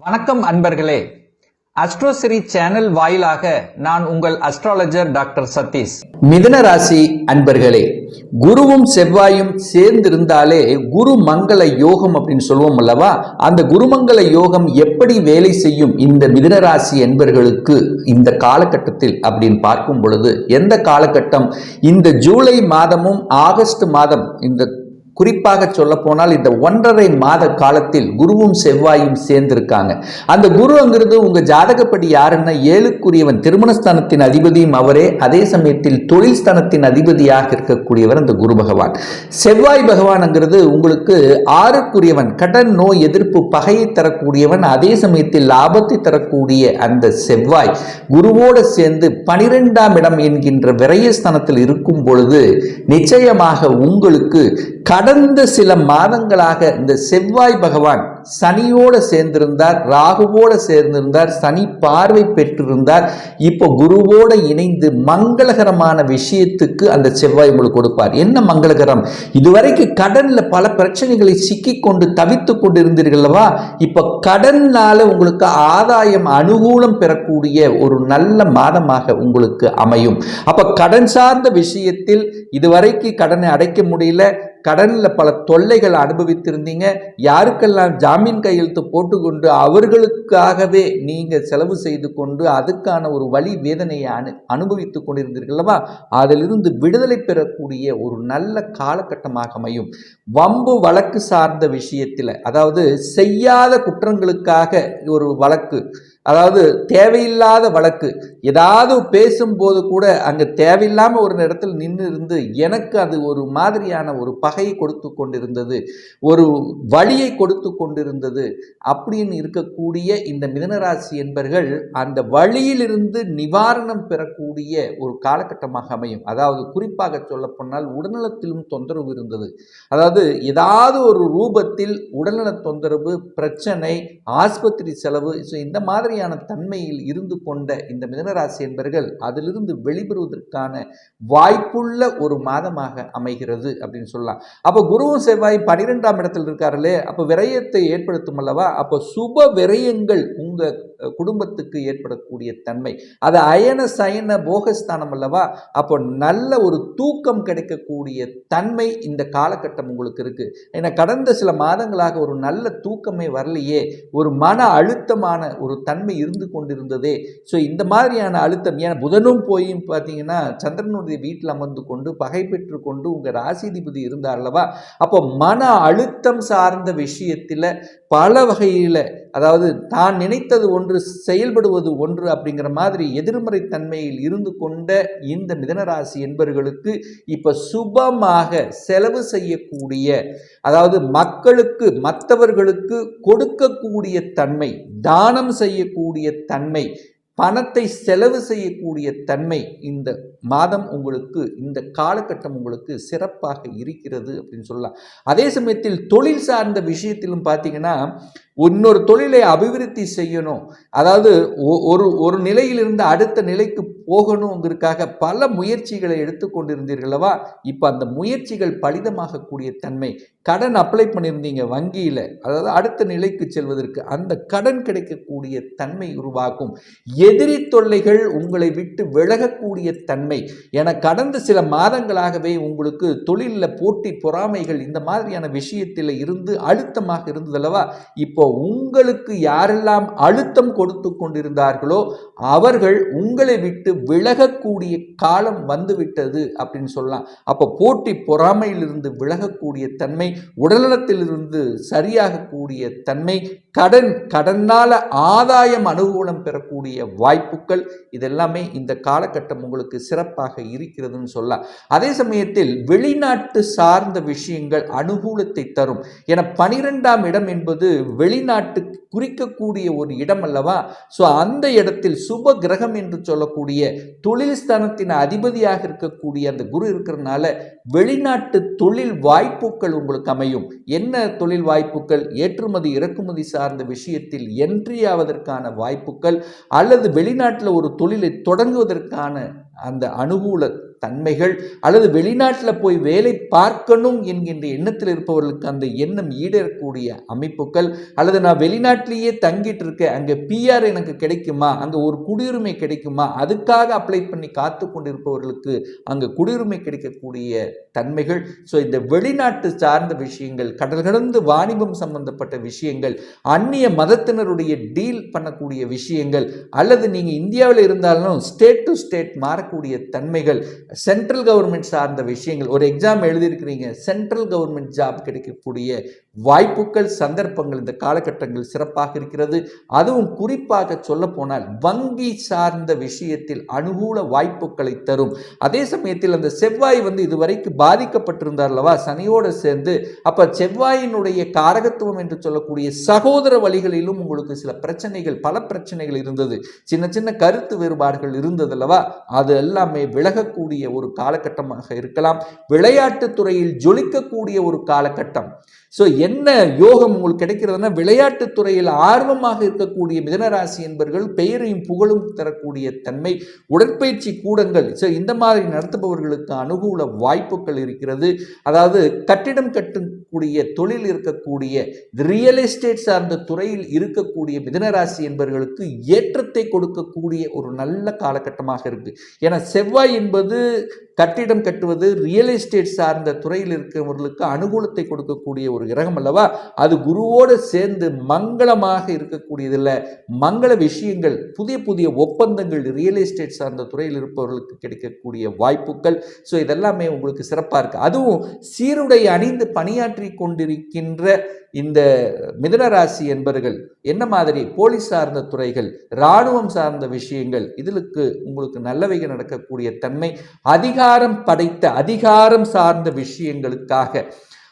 வணக்கம் அன்பர்களே. அஸ்ட்ரோசிரி சேனல் வாயிலாக நான் உங்கள் அஸ்ட்ராலஜர் டாக்டர் சதீஷ். மிதுன ராசி அன்பர்களே, குருவும் செவ்வாயும் சேர்ந்திருந்தாலே குரு மங்கள யோகம் அப்படின்னு சொல்லுவோம் அல்லவா? அந்த குருமங்கள யோகம் எப்படி வேலை செய்யும் இந்த மிதுன ராசி என்பர்களுக்கு இந்த காலகட்டத்தில் அப்படின்னு பார்க்கும் பொழுது, எந்த காலகட்டம் இந்த ஜூலை மாதமும் ஆகஸ்ட் மாதம், இந்த குறிப்பாக சொல்ல போனால் இந்த 1.5 மாத காலத்தில் குருவும் செவ்வாயும் சேர்ந்திருக்காங்க. அந்த குருங்கிறது உங்க ஜாதகப்படி யாருன்னா 7க்குரியவன், திருமணஸ்தானத்தின் அதிபதியும் அவரே, அதே சமயத்தில் தொழில் ஸ்தானத்தின் அதிபதியாக இருக்கக்கூடியவர் அந்த குரு பகவான். செவ்வாய் பகவான்ங்கிறது உங்களுக்கு 6க்குரியவன், கடன் நோய் எதிர்ப்பு பகையை தரக்கூடியவன், அதே சமயத்தில் லாபத்தை தரக்கூடிய அந்த செவ்வாய் குருவோடு சேர்ந்து 12ஆம் இடம் என்கின்ற விரயஸ்தானத்தில் இருக்கும் பொழுது நிச்சயமாக உங்களுக்கு கடந்த சில மாதங்களாக இந்த செவ்வாய் பகவான் சனியோடு சேர்ந்திருந்தார், ராகுவோடு சேர்ந்திருந்தார், சனி பார்வை பெற்றிருந்தார். இப்போ குருவோடு இணைந்து மங்களகரமான விஷயத்துக்கு அந்த செவ்வாய் உங்களுக்கு கொடுப்பார். என்ன மங்களகரம்? இதுவரைக்கும் கடன்ல பல பிரச்சனைகளை சிக்கி கொண்டு தவித்து கொண்டு இருந்தீர்களவா? இப்ப கடன்னால உங்களுக்கு ஆதாயம், அனுகூலம் பெறக்கூடிய ஒரு நல்ல மாதமாக உங்களுக்கு அமையும். அப்ப கடன் சார்ந்த விஷயத்தில் இதுவரைக்கும் கடனை அடைக்க முடியல, கடன்ல பல தொல்லைகள் அனுபவித்திருந்தீங்க, யாருக்கெல்லாம் ஜாமீன் கையெழுத்து போட்டுக்கொண்டு அவர்களுக்காகவே நீங்க செலவு செய்து கொண்டு அதுக்கான ஒரு வலி வேதனையை அனுபவித்துக் கொண்டிருந்தீர்களவா? அதிலிருந்து விடுதலை பெறக்கூடிய ஒரு நல்ல காலகட்டமாக அமையும். வம்பு வழக்கு சார்ந்த விஷயத்தில், அதாவது செய்யாத குற்றங்களுக்காக ஒரு வழக்கு, அதாவது தேவையில்லாத வழக்கு, ஏதாவது பேசும்போது கூட அங்கே தேவையில்லாமல் ஒரு இடத்துல நின்று இருந்து எனக்கு அது ஒரு மாதிரியான ஒரு பகையை கொடுத்து கொண்டிருந்தது, ஒரு வழியை கொடுத்து கொண்டிருந்தது அப்படின்னு இருக்கக்கூடிய இந்த மிதுனராசி என்பர்கள் அந்த வழியிலிருந்து நிவாரணம் பெறக்கூடிய ஒரு காலகட்டமாக அமையும். அதாவது குறிப்பாக சொல்ல போனால் உடல்நலத்திலும் தொந்தரவு இருந்தது, அதாவது ஏதாவது ஒரு ரூபத்தில் உடல்நல தொந்தரவு, பிரச்சனை, ஆஸ்பத்திரி செலவு, இந்த மாதிரி தன்மையில் இருந்து கொண்ட இந்த மிதுனராசி என்பர்கள் அதிலிருந்து வெளிவருவதற்கான வாய்ப்புள்ள ஒரு மாதமாக அமைகிறது அப்படின்னு சொல்லலாம். அப்போ குருவும் செவ்வாய் 12ஆம் இடத்தில் இருக்கார்களே, அப்போ விரயத்தை ஏற்படுத்தும் அல்லவா? அப்போ சுப விரயங்கள் உங்க குடும்பத்துக்கு ஏற்படக்கூடிய தன்மை, அது அயன சயன போகஸ்தானம் அல்லவா? அப்போ நல்ல ஒரு தூக்கம் கிடைக்கக்கூடிய தன்மை இந்த காலகட்டம் உங்களுக்கு இருக்கு. ஏன்னா கடந்த சில மாதங்களாக ஒரு நல்ல தூக்கமே வரலையே, ஒரு மன அழுத்தமான ஒரு தன்மை இருந்து கொண்டிருந்ததே. ஸோ இந்த மாதிரியான அழுத்தம், ஏன்னா புதனும் போய் பார்த்தீங்கன்னா சந்திரனுடைய வீட்டில் அமர்ந்து கொண்டு பகை பெற்று கொண்டு உங்கள் ராசிதிபதி இருந்தார் அல்லவா? அப்போ மன அழுத்தம் சார்ந்த விஷயத்தில் பல வகையில், அதாவது தான் நினைத்தது ஒன்று செயல்படுவது ஒன்று அப்படிங்கிற மாதிரி எதிர்மறை தன்மையில் இருந்து கொண்ட இந்த மிதுனராசி என்பவர்களுக்கு இப்போ சுபமாக செலவு செய்யக்கூடிய, அதாவது மக்களுக்கு மற்றவர்களுக்கு கொடுக்கக்கூடிய தன்மை, தானம் செய்யக்கூடிய தன்மை, பணத்தை செலவு செய்யக்கூடிய தன்மை இந்த மாதம் உங்களுக்கு, இந்த காலகட்டம் உங்களுக்கு சிறப்பாக இருக்கிறது அப்படின்னு சொல்லலாம். அதே சமயத்தில் தொழில் சார்ந்த விஷயத்திலும் பார்த்தீங்கன்னா இன்னொரு தொழிலை அபிவிருத்தி செய்யணும், அதாவது ஒரு நிலையிலிருந்து அடுத்த நிலைக்கு போகணுங்கிறதுக்காக பல முயற்சிகளை எடுத்துக்கொண்டிருந்தீர்களவா? இப்போ அந்த முயற்சிகள் பலிதமாகக்கூடிய தன்மை, கடன் அப்ளை பண்ணியிருந்தீங்க வங்கியில், அதாவது அடுத்த நிலைக்கு செல்வதற்கு அந்த கடன் கிடைக்கக்கூடிய தன்மை உருவாக்கும். எதிரி தொல்லைகள் உங்களை விட்டு விலகக்கூடிய தன்மை, என கடந்த சில மாதங்களாகவே உங்களுக்கு தொழிலில் போட்டி பொறாமைகள் இந்த மாதிரியான விஷயத்தில் இருந்து அழுத்தமாக இருந்ததல்லவா? இப்போ உங்களுக்கு யாரெல்லாம் அழுத்தம் கொடுத்து கொண்டிருந்தார்களோ அவர்கள் உங்களை விட்டு விலகக்கூடிய காலம் வந்துவிட்டது அப்படின்னு சொல்லலாம். அப்போ போட்டி பொறாமையிலிருந்து விலகக்கூடிய தன்மை, உடல்நலத்திலிருந்து சரியாகக்கூடிய தன்மை, கடனால் ஆதாயம் அனுகூலம் பெறக்கூடிய வாய்ப்புகள், இதெல்லாமே இந்த காலகட்டம் உங்களுக்கு சிறப்பாக இருக்கிறதுன்னு சொல்லலாம். அதே சமயத்தில் வெளிநாட்டு சார்ந்த விஷயங்கள் அனுகூலத்தை தரும். என 12ஆம் இடம் என்பது வெளிநாட்டு குறிக்கக்கூடிய ஒரு இடம் அல்லவா? ஸோ அந்த இடத்தில் சுப கிரகம் என்று சொல்லக்கூடிய தொழில் ஸ்தானத்தின் அதிபதியாக இருக்கக்கூடிய அந்த குரு இருக்கிறதுனால வெளிநாட்டு தொழில் வாய்ப்புகள் உங்களுக்கு அமையும். என்ன தொழில் வாய்ப்புகள்? ஏற்றுமதி இறக்குமதி சார்ந்த விஷயத்தில் என்ட்ரி ஆவதற்கான வாய்ப்புகள், அல்லது வெளிநாட்டில் ஒரு தொழிலை தொடங்குவதற்கான அந்த அனுகூல தன்மைகள், அல்லது வெளிநாட்டில் போய் வேலை பார்க்கணும் என்கின்ற எண்ணத்தில் இருப்பவர்களுக்கு அந்த எண்ணம் ஈடேறக்கூடிய அமைப்புகள், அல்லது நான் வெளிநாட்டிலேயே தங்கிட்டு இருக்கேன், அங்கே பிஆர் எனக்கு கிடைக்குமா, அங்கே ஒரு குடியுரிமை கிடைக்குமா, அதுக்காக அப்ளை பண்ணி காத்து கொண்டிருப்பவர்களுக்கு அங்கே குடியுரிமை கிடைக்கக்கூடிய தன்மைகள். ஸோ இந்த வெளிநாட்டு சார்ந்த விஷயங்கள், கடல் கடந்து வாணிபம் சம்பந்தப்பட்ட விஷயங்கள், அந்நிய மதத்தினருடைய டீல் பண்ணக்கூடிய விஷயங்கள், அல்லது நீங்கள் இந்தியாவில் இருந்தாலும் ஸ்டேட் டு ஸ்டேட் மாறக்கூடிய தன்மைகள், சென்ட்ரல் கவர்மெண்ட் சார்ந்த விஷயங்கள், ஒரு எக்ஸாம் எழுதியிருக்கிறீங்க, சென்ட்ரல் கவர்மெண்ட் ஜாப் கிடைக்கக்கூடிய வாய்ப்புகள், சந்தர்ப்பங்கள் இந்த காலகட்டங்கள் சிறப்பாக இருக்கிறது. அதுவும் குறிப்பாக சொல்ல போனால் வங்கி சார்ந்த விஷயத்தில் அனுகூல வாய்ப்புகளை தரும். அதே சமயத்தில் அந்த செவ்வாய் இதுவரைக்கும் பாதிக்கப்பட்டிருந்தார் அல்லவா சனியோடு சேர்ந்து, அப்ப செவ்வாயினுடைய காரகத்துவம் என்று சொல்லக்கூடிய சகோதர வழிகளிலும் உங்களுக்கு சில பிரச்சனைகள், பல பிரச்சனைகள் இருந்தது, சின்ன சின்ன கருத்து வேறுபாடுகள் இருந்தது அல்லவா, அது எல்லாமே விலகக்கூடிய ஒரு காலகட்டமாக இருக்கலாம். விளையாட்டு துறையில் ஜொலிக்கக்கூடிய ஒரு காலகட்டம். ஸோ என்ன யோகம் உங்களுக்கு கிடைக்கிறதுனா, விளையாட்டு துறையில் ஆர்வமாக இருக்கக்கூடிய மிதுனராசி என்பவர்கள் பெயரையும் புகழும் தரக்கூடிய தன்மை, உடற்பயிற்சி கூடங்கள், ஸோ இந்த மாதிரி நடத்துபவர்களுக்கு அனுகூல வாய்ப்புகள் இருக்கிறது. அதாவது கட்டிடம் கட்டக்கூடிய தொழில் இருக்கக்கூடிய ரியல் எஸ்டேட் சார்ந்த துறையில் இருக்கக்கூடிய மிதுனராசி என்பவர்களுக்கு ஏற்றத்தை கொடுக்கக்கூடிய ஒரு நல்ல காலகட்டமாக இருக்கு. ஏன்னா செவ்வாய் என்பது கட்டிடம் கட்டுவது, ரியல் எஸ்டேட் சார்ந்த துறையில் இருக்கிறவர்களுக்கு அனுகூலத்தை கொடுக்கக்கூடிய ஒரு கிரகம் அல்லவா, அது குருவோடு சேர்ந்து மங்களமாக இருக்கக்கூடியதில்லை, மங்கள விஷயங்கள், புதிய புதிய ஒப்பந்தங்கள் ரியல் எஸ்டேட் சார்ந்த துறையில் இருப்பவர்களுக்கு கிடைக்கக்கூடிய வாய்ப்புகள். ஸோ இதெல்லாமே உங்களுக்கு சிறப்பாக இருக்கு. அதுவும் சீருடை அணிந்து பணியாற்றி கொண்டிருக்கின்ற இந்த மிதுனராசி என்பவர்கள் என்ன மாதிரி போலீஸ் சார்ந்த துறைகள், இராணுவம் சார்ந்த விஷயங்கள், இதுக்கு உங்களுக்கு நல்லவைகள் நடக்கக்கூடிய தன்மை. அதிகாரம் படைத்த, அதிகாரம் சார்ந்த விஷயங்களுக்காக,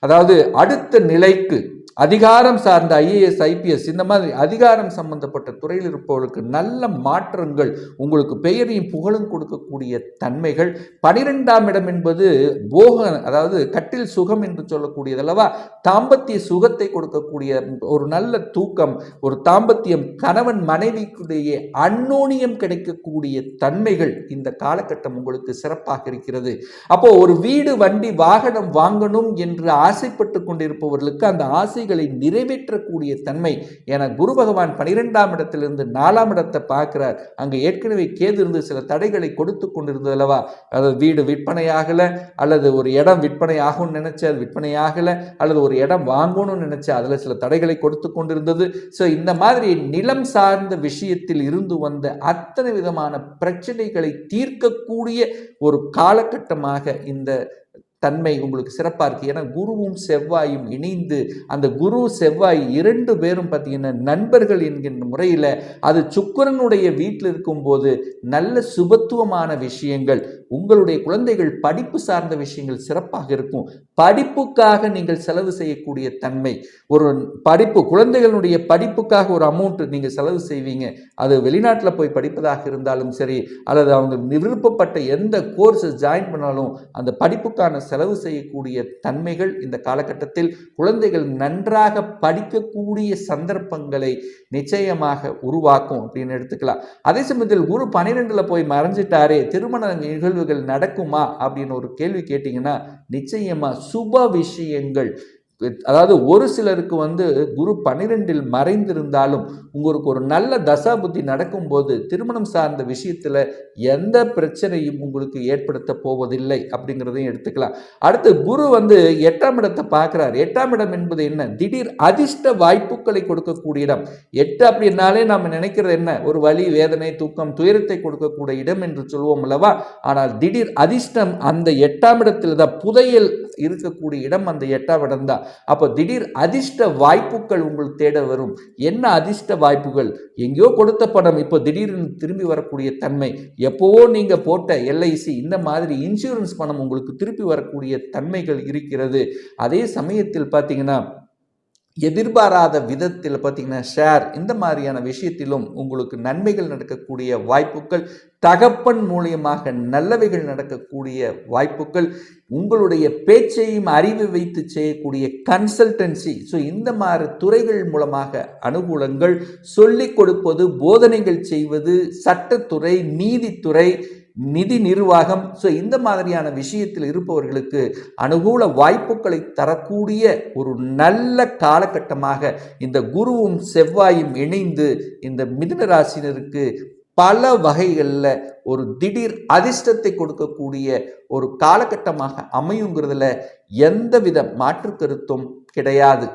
அதாவது அடுத்த நிலைக்கு அதிகாரம் சார்ந்த ஐஏஎஸ் ஐபிஎஸ் இந்த மாதிரி அதிகாரம் சம்பந்தப்பட்ட துறையில் இருப்பவர்களுக்கு நல்ல மாற்றங்கள், உங்களுக்கு பெயரையும் புகழும் கொடுக்கக்கூடிய தன்மைகள். 12ஆம் இடம் என்பது போக, அதாவது கட்டில் சுகம் என்று சொல்லக்கூடியதல்லவா, தாம்பத்திய சுகத்தை கொடுக்கக்கூடிய ஒரு நல்ல தூக்கம், ஒரு தாம்பத்தியம், கணவன் மனைவிக்குடைய அந்யோன்யம் கிடைக்கக்கூடிய தன்மைகள் இந்த காலகட்டம் உங்களுக்கு சிறப்பாக இருக்கிறது. அப்போ ஒரு வீடு, வண்டி, வாகனம் வாங்கணும் என்று ஆசைப்பட்டு கொண்டிருப்பவர்களுக்கு அந்த ஆசை நிறைவேற்றக்கூடிய தன்மை. என குரு பகவான் 12ஆம் இடத்திலிருந்து 4ஆம் இடத்தை பார்க்கிறார். அங்க ஏற்கனவே கேது இருந்து சில தடைகளை கொடுத்து கொண்டிருந்தது அல்லவா, அதாவது வீடு விற்பனையாகல, அல்லது ஒரு இடம் விற்பனை ஆகும்னு நினைச்ச அது விற்பனையாகல, அல்லது ஒரு இடம் வாங்கணும்னு நினைச்ச அதுல சில தடைகளை கொடுத்து கொண்டிருந்தது. ஸோ இந்த மாதிரி நிலம் சார்ந்த விஷயத்தில் இருந்து வந்த அத்தனை விதமான பிரச்சனைகளை தீர்க்கக்கூடிய ஒரு காலகட்டமாக இந்த தன்மை உங்களுக்கு சிறப்பாக இருக்குது. ஏன்னா குருவும் செவ்வாயும் இணைந்து, அந்த குரு செவ்வாய் 2 பேரும் பார்த்தீங்கன்னா நண்பர்கள் என்கின்ற முறையில், அது சுக்கிரனுடைய வீட்டில் இருக்கும்போது நல்ல சுபத்துவமான விஷயங்கள், உங்களுடைய குழந்தைகள் படிப்பு சார்ந்த விஷயங்கள் சிறப்பாக இருக்கும். படிப்புக்காக நீங்கள் செலவு செய்யக்கூடிய தன்மை, ஒரு படிப்பு, குழந்தைகளுடைய படிப்புக்காக ஒரு அமௌண்ட் நீங்கள் செலவு செய்வீங்க. அது வெளிநாட்டில் போய் படிப்பதாக இருந்தாலும் சரி, அல்லது அவங்க விருப்பப்பட்ட எந்த கோர்ஸஸ் ஜாயின் பண்ணாலும் அந்த படிப்புக்கான செலவு செய்யக்கூடிய தன்மைகள் இந்த காலகட்டத்தில் குழந்தைகள் நன்றாக படிக்கக்கூடிய சந்தர்ப்பங்களை நிச்சயமாக உருவாக்கும் அப்படின்னு எடுத்துக்கலாம். அதே சமயத்தில் குரு 12ல போய் மறைஞ்சிட்டாரே, திருமண நிகழ்வுகள் நடக்குமா அப்படின்னு ஒரு கேள்வி கேட்டீங்கன்னா, நிச்சயமா சுப விஷயங்கள், அதாவது ஒரு சிலருக்கு குரு 12ல் மறைந்திருந்தாலும் உங்களுக்கு ஒரு நல்ல தசா புத்தி நடக்கும்போது திருமணம் சார்ந்த விஷயத்துல எந்த பிரச்சனையும் உங்களுக்கு ஏற்படுத்த போவதில்லை அப்படிங்கிறதையும் எடுத்துக்கலாம். அடுத்து குரு 8ஆம் இடத்தை பார்க்கிறார். 8ஆம் இடம் என்பது என்ன, திடீர் அதிர்ஷ்ட வாய்ப்புகளை கொடுக்கக்கூடிய இடம். 8 அப்படின்னாலே நாம் நினைக்கிறது என்ன, ஒரு வலி, வேதனை, தூக்கம், துயரத்தை கொடுக்கக்கூடிய இடம் என்று சொல்வோம் அல்லவா. ஆனால் திடீர் அதிர்ஷ்டம் அந்த 8ஆம் இடத்தில் தான், புதையல் இருக்கக்கூடிய இடம் அந்த 8ஆம் இடம் தான். அப்போ திடீர் அதிர்ஷ்ட வாய்ப்புகள் உங்கள் தேட வரும். என்ன அதிர்ஷ்ட வாய்ப்புகள், எங்கேயோ கொடுத்த பணம் இப்போ திடீர்னு திரும்பி வரக்கூடிய தன்மை, எப்போவோ நீங்க போட்ட எல்ஐசி இந்த மாதிரி இன்சூரன்ஸ் பணம் உங்களுக்கு திருப்பி வரக்கூடிய தன்மைகள் இருக்கிறது. அதே சமயத்தில் பார்த்தீங்கன்னா எதிர்பாராத விதத்தில் பார்த்தீங்கன்னா ஷேர் இந்த மாதிரியான விஷயத்திலும் உங்களுக்கு நன்மைகள் நடக்கக்கூடிய வாய்ப்புகள், தகப்பன் மூலியமாக நல்லவைகள் நடக்கக்கூடிய வாய்ப்புகள், உங்களுடைய பேச்சையும் அறிவு வைத்து செய்யக்கூடிய கன்சல்டன்சி, ஸோ இந்த மாதிரி துறைகள் மூலமாக அனுகூலங்கள், சொல்லிக் கொடுப்பது, போதனைகள் செய்வது, சட்டத்துறை, நீதித்துறை, நிதி நிர்வாகம், இந்த மாதிரியான விஷயத்தில் இருப்பவர்களுக்கு அனுகூல வாய்ப்புகளை தரக்கூடிய ஒரு நல்ல காலகட்டமாக இந்த குருவும் செவ்வாயும் இணைந்து இந்த மிதுன ராசினருக்கு பல வகைகளில் ஒரு திடீர் அதிர்ஷ்டத்தை கொடுக்கக்கூடிய ஒரு காலகட்டமாக அமையுங்கிறதுல எந்தவித மாற்று கருத்தும் கிடையாது.